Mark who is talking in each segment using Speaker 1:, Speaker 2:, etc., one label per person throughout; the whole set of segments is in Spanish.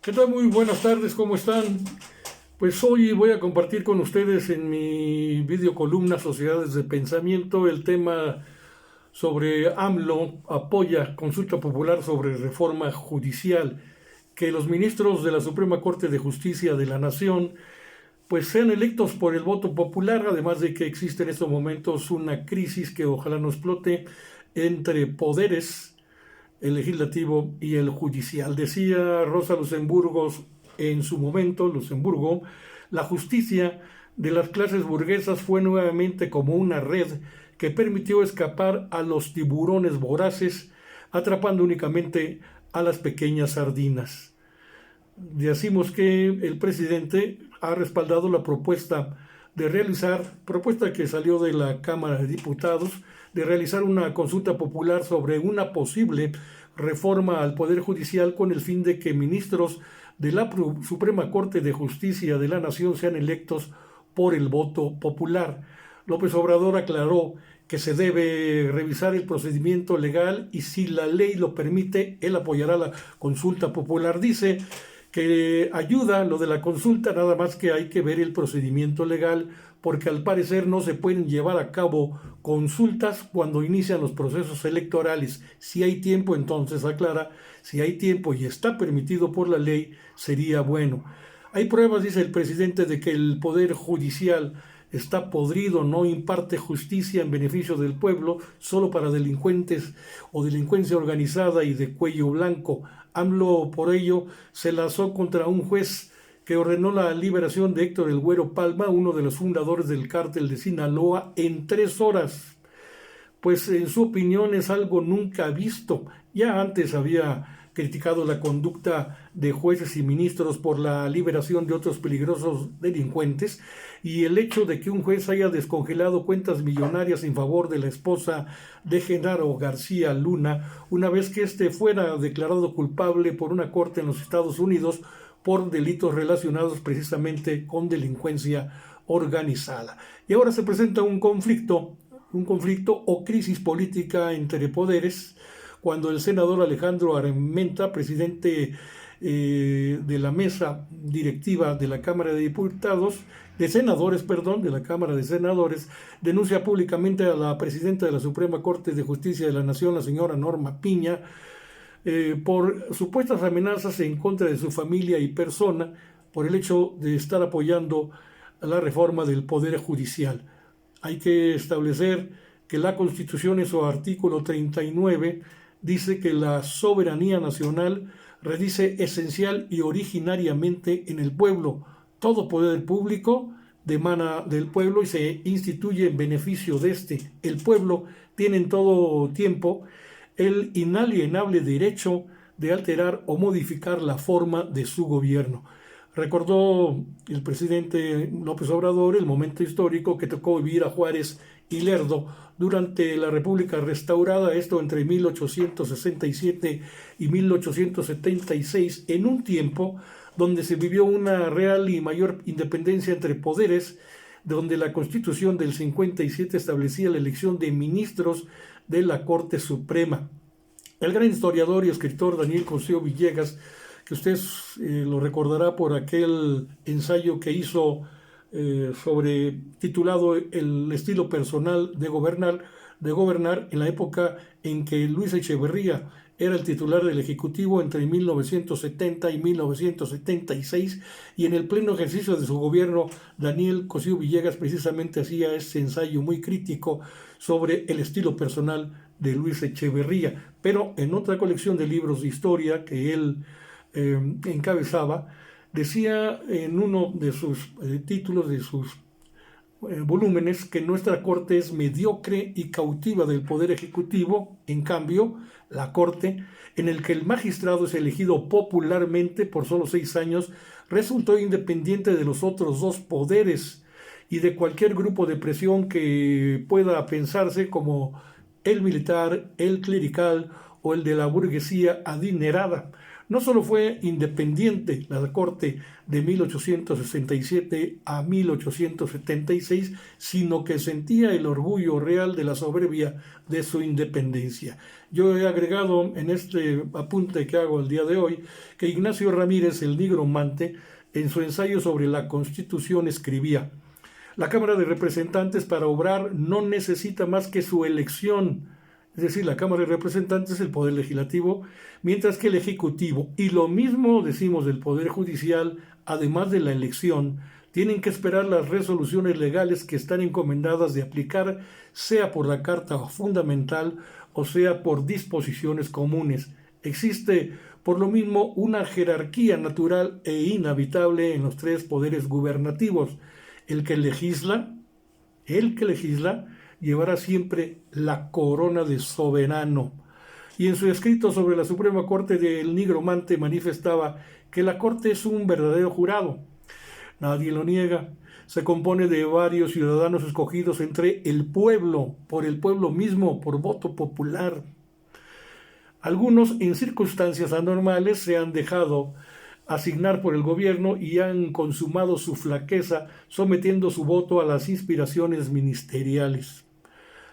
Speaker 1: ¿Qué tal? Muy buenas tardes, ¿cómo están? Pues hoy voy a compartir con ustedes en mi video columna Sociedades de Pensamiento el tema sobre AMLO apoya consulta popular sobre reforma judicial, que los ministros de la Suprema Corte de Justicia de la Nación pues sean electos por el voto popular, además de que existe en estos momentos una crisis que ojalá no explote entre poderes, el legislativo y el judicial. Decía Rosa Luxemburgo en su momento, Luxemburgo, la justicia de las clases burguesas fue nuevamente como una red que permitió escapar a los tiburones voraces, atrapando únicamente a las pequeñas sardinas. Decimos que el presidente ha respaldado la propuesta que salió de la Cámara de Diputados, de realizar una consulta popular sobre una posible reforma al Poder Judicial con el fin de que ministros de la Suprema Corte de Justicia de la Nación sean electos por el voto popular. López Obrador aclaró que se debe revisar el procedimiento legal y si la ley lo permite, él apoyará la consulta popular. Dice que ayuda lo de la consulta, nada más que hay que ver el procedimiento legal, porque al parecer no se pueden llevar a cabo consultas cuando inician los procesos electorales. Si hay tiempo, entonces aclara, si hay tiempo y está permitido por la ley, sería bueno. Hay pruebas, dice el presidente, de que el Poder Judicial está podrido, no imparte justicia en beneficio del pueblo, solo para delincuentes o delincuencia organizada y de cuello blanco. AMLO por ello se lanzó contra un juez que ordenó la liberación de Héctor El Güero Palma, uno de los fundadores del cártel de Sinaloa, en 3 horas. Pues en su opinión es algo nunca visto. Ya antes había criticado la conducta de jueces y ministros por la liberación de otros peligrosos delincuentes, y el hecho de que un juez haya descongelado cuentas millonarias en favor de la esposa de Genaro García Luna, una vez que éste fuera declarado culpable por una corte en los Estados Unidos por delitos relacionados precisamente con delincuencia organizada. Y ahora se presenta un conflicto o crisis política entre poderes, cuando el senador Alejandro Armenta, presidente de la mesa directiva de la Cámara de Diputados, de la Cámara de Senadores, denuncia públicamente a la presidenta de la Suprema Corte de Justicia de la Nación, la señora Norma Piña, por supuestas amenazas en contra de su familia y persona, por el hecho de estar apoyando la reforma del Poder Judicial. Hay que establecer que la Constitución en su artículo 39 dice que la soberanía nacional radice esencial y originariamente en el pueblo. Todo poder público emana del pueblo y se instituye en beneficio de este. El pueblo tiene en todo tiempo el inalienable derecho de alterar o modificar la forma de su gobierno. Recordó el presidente López Obrador el momento histórico que tocó vivir a Juárez y Lerdo durante la República restaurada, esto entre 1867 y 1876, en un tiempo donde se vivió una real y mayor independencia entre poderes, donde la Constitución del 57 establecía la elección de ministros de la Corte Suprema. El gran historiador y escritor Daniel Cosío Villegas, que usted lo recordará por aquel ensayo que hizo titulado El estilo personal de gobernar en la época en que Luis Echeverría era el titular del Ejecutivo entre 1970 y 1976, y en el pleno ejercicio de su gobierno, Daniel Cosío Villegas precisamente hacía ese ensayo muy crítico sobre el estilo personal de Luis Echeverría. Pero en otra colección de libros de historia que él encabezaba, decía en uno de sus títulos de sus volúmenes que nuestra Corte es mediocre y cautiva del Poder Ejecutivo. En cambio, la Corte, en el que el magistrado es elegido popularmente por solo 6 años, resultó independiente de los otros 2 poderes y de cualquier grupo de presión que pueda pensarse como el militar, el clerical o el de la burguesía adinerada. No solo fue independiente la Corte de 1867 a 1876, sino que sentía el orgullo real de la soberbia de su independencia. Yo he agregado en este apunte que hago el día de hoy que Ignacio Ramírez, el nigromante, en su ensayo sobre la Constitución escribía: la Cámara de Representantes para obrar no necesita más que su elección. Es decir, la Cámara de Representantes es el Poder Legislativo, mientras que el Ejecutivo, y lo mismo decimos del Poder Judicial, además de la elección, tienen que esperar las resoluciones legales que están encomendadas de aplicar, sea por la Carta Fundamental o sea por disposiciones comunes. Existe, por lo mismo, una jerarquía natural e inhabitable en los tres poderes gubernativos. El que legisla llevará siempre la corona de soberano. Y en su escrito sobre la Suprema Corte del nigromante manifestaba que la Corte es un verdadero jurado. Nadie lo niega. Se compone de varios ciudadanos escogidos entre el pueblo, por el pueblo mismo, por voto popular. Algunos, en circunstancias anormales, se han dejado asignar por el gobierno y han consumado su flaqueza sometiendo su voto a las inspiraciones ministeriales.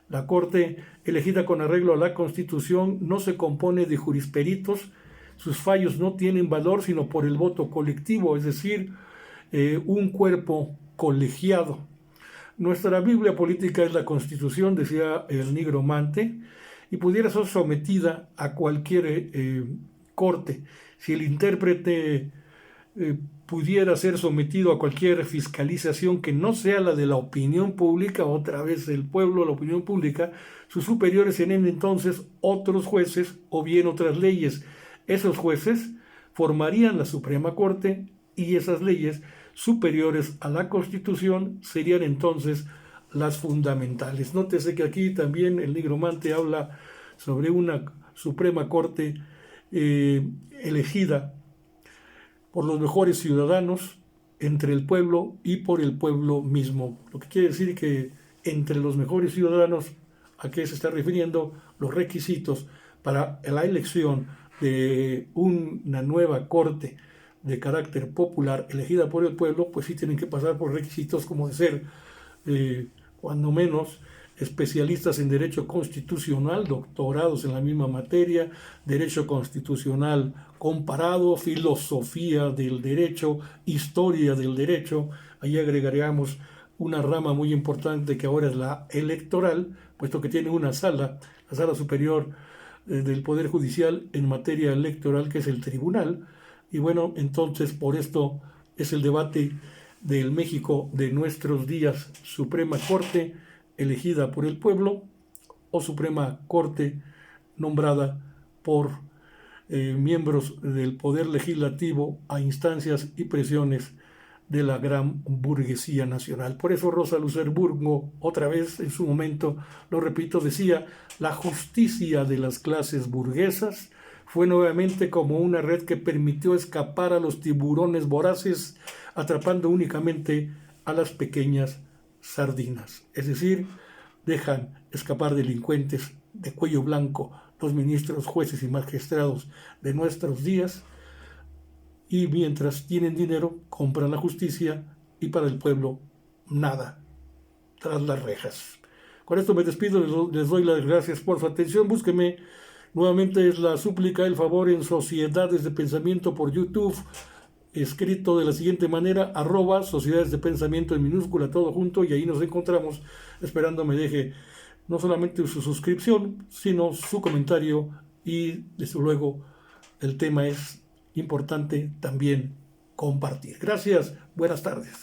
Speaker 1: La Corte, elegida con arreglo a la Constitución, no se compone de jurisperitos, sus fallos no tienen valor sino por el voto colectivo, es decir, un cuerpo colegiado. Nuestra Biblia política es la Constitución, decía el nigromante, y pudiera ser sometida a cualquier corte. Si el intérprete pudiera ser sometido a cualquier fiscalización que no sea la de la opinión pública, otra vez el pueblo, la opinión pública, sus superiores serían entonces otros jueces o bien otras leyes. Esos jueces formarían la Suprema Corte y esas leyes superiores a la Constitución serían entonces las fundamentales. Nótese que aquí también el nigromante habla sobre una Suprema Corte elegida por los mejores ciudadanos, entre el pueblo y por el pueblo mismo. Lo que quiere decir que entre los mejores ciudadanos, ¿a qué se está refiriendo? Los requisitos para la elección de una nueva corte de carácter popular elegida por el pueblo, pues sí tienen que pasar por requisitos como de ser, cuando menos, especialistas en derecho constitucional, doctorados en la misma materia, derecho constitucional comparado, filosofía del derecho, historia del derecho. Ahí agregaríamos una rama muy importante que ahora es la electoral, puesto que tiene una sala, la sala superior del Poder Judicial en materia electoral, que es el tribunal. Y bueno, entonces por esto es el debate del México de nuestros días: Suprema Corte elegida por el pueblo o Suprema Corte nombrada por miembros del Poder Legislativo a instancias y presiones de la gran burguesía nacional. Por eso Rosa Luxemburgo, otra vez en su momento, lo repito, decía: la justicia de las clases burguesas fue nuevamente como una red que permitió escapar a los tiburones voraces, atrapando únicamente a las pequeñas sardinas. Es decir, dejan escapar delincuentes de cuello blanco los ministros, jueces y magistrados de nuestros días, y mientras tienen dinero compran la justicia y para el pueblo nada, tras las rejas. Con esto me despido, les doy las gracias por su atención. Búsqueme, nuevamente es la súplica, el favor, en Sociedades de Pensamiento por YouTube, escrito de la siguiente manera: @Sociedades de Pensamiento en minúscula, todo junto, y ahí nos encontramos, esperando me deje no solamente su suscripción, sino su comentario, y desde luego el tema es importante también compartir. Gracias, buenas tardes.